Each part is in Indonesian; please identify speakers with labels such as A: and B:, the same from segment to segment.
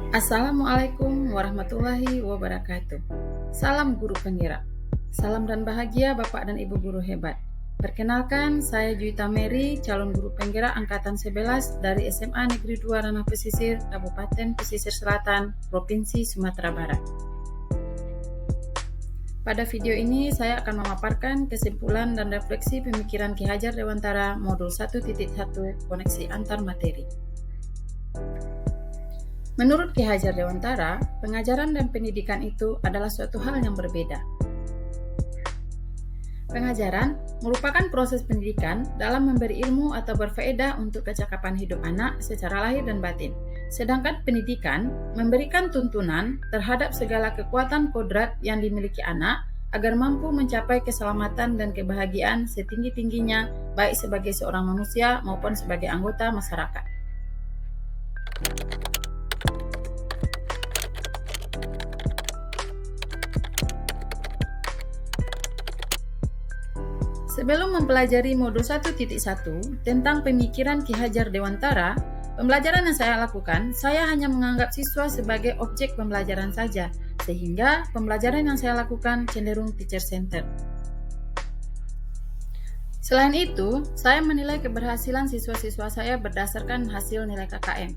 A: Assalamualaikum warahmatullahi wabarakatuh. Salam guru penggerak. Salam dan bahagia Bapak dan Ibu guru hebat. Perkenalkan, saya Juwita Mary, calon guru penggerak angkatan 11 dari SMA Negeri 2 Ranah Pesisir, Kabupaten Pesisir Selatan, Provinsi Sumatera Barat. Pada video ini saya akan memaparkan kesimpulan dan refleksi pemikiran Ki Hajar Dewantara Modul 1.1 Koneksi Antar Materi. Menurut Ki Hajar Dewantara, pengajaran dan pendidikan itu adalah suatu hal yang berbeda. Pengajaran merupakan proses pendidikan dalam memberi ilmu atau berfaedah untuk kecakapan hidup anak secara lahir dan batin. Sedangkan pendidikan memberikan tuntunan terhadap segala kekuatan kodrat yang dimiliki anak agar mampu mencapai keselamatan dan kebahagiaan setinggi-tingginya baik sebagai seorang manusia maupun sebagai anggota masyarakat. Sebelum mempelajari modul 1.1 tentang pemikiran Ki Hajar Dewantara, pembelajaran yang saya lakukan, saya hanya menganggap siswa sebagai objek pembelajaran saja, sehingga pembelajaran yang saya lakukan cenderung teacher-centered. Selain itu, saya menilai keberhasilan siswa-siswa saya berdasarkan hasil nilai KKM.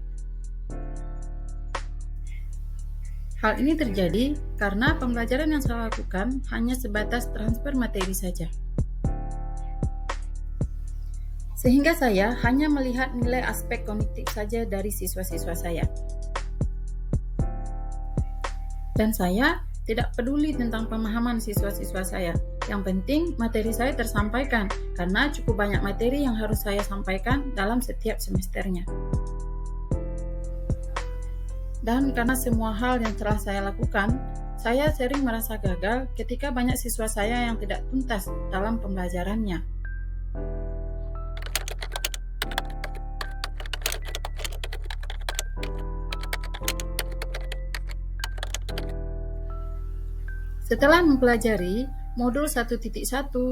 A: Hal ini terjadi karena pembelajaran yang saya lakukan hanya sebatas transfer materi saja. Sehingga saya hanya melihat nilai aspek kognitif saja dari siswa-siswa saya. Dan saya tidak peduli tentang pemahaman siswa-siswa saya. Yang penting materi saya tersampaikan, karena cukup banyak materi yang harus saya sampaikan dalam setiap semesternya. Dan karena semua hal yang telah saya lakukan, saya sering merasa gagal ketika banyak siswa saya yang tidak tuntas dalam pembelajarannya. Setelah mempelajari modul 1.1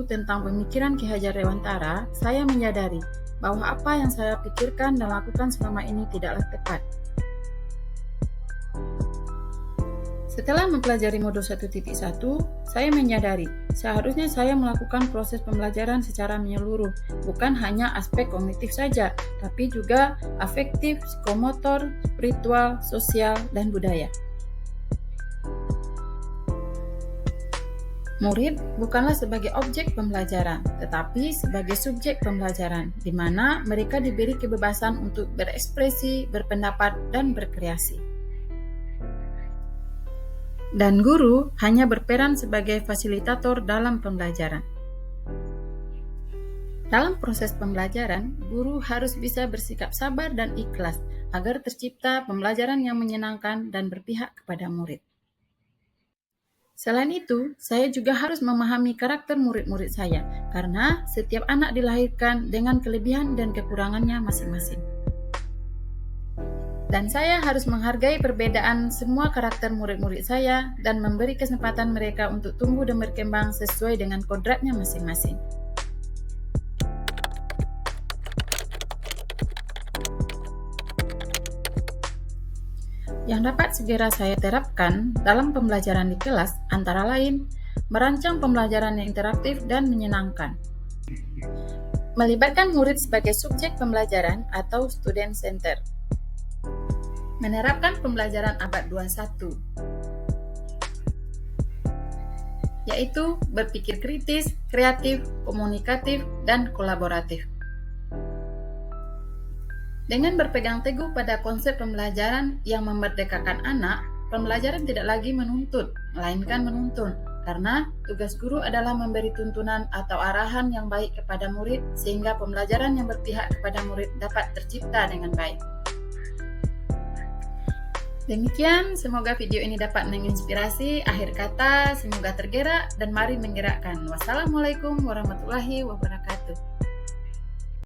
A: tentang pemikiran Ki Hajar Dewantara, saya menyadari bahwa apa yang saya pikirkan dan lakukan selama ini tidaklah tepat. Setelah mempelajari modul 1.1, saya menyadari seharusnya saya melakukan proses pembelajaran secara menyeluruh, bukan hanya aspek kognitif saja, tapi juga afektif, psikomotor, spiritual, sosial, dan budaya. Murid bukanlah sebagai objek pembelajaran, tetapi sebagai subjek pembelajaran, di mana mereka diberi kebebasan untuk berekspresi, berpendapat, dan berkreasi. Dan guru hanya berperan sebagai fasilitator dalam pembelajaran. Dalam proses pembelajaran, guru harus bisa bersikap sabar dan ikhlas agar tercipta pembelajaran yang menyenangkan dan berpihak kepada murid. Selain itu, saya juga harus memahami karakter murid-murid saya, karena setiap anak dilahirkan dengan kelebihan dan kekurangannya masing-masing. Dan saya harus menghargai perbedaan semua karakter murid-murid saya dan memberi kesempatan mereka untuk tumbuh dan berkembang sesuai dengan kodratnya masing-masing. Yang dapat segera saya terapkan dalam pembelajaran di kelas antara lain merancang pembelajaran yang interaktif dan menyenangkan, melibatkan murid sebagai subjek pembelajaran atau student center, menerapkan pembelajaran abad 21, yaitu berpikir kritis, kreatif, komunikatif, dan kolaboratif. Dengan berpegang teguh pada konsep pembelajaran yang memerdekakan anak, pembelajaran tidak lagi menuntut, melainkan menuntun, karena tugas guru adalah memberi tuntunan atau arahan yang baik kepada murid, sehingga pembelajaran yang berpihak kepada murid dapat tercipta dengan baik. Demikian, semoga video ini dapat menginspirasi. Akhir kata, semoga tergerak dan mari menggerakkan. Wassalamualaikum warahmatullahi wabarakatuh.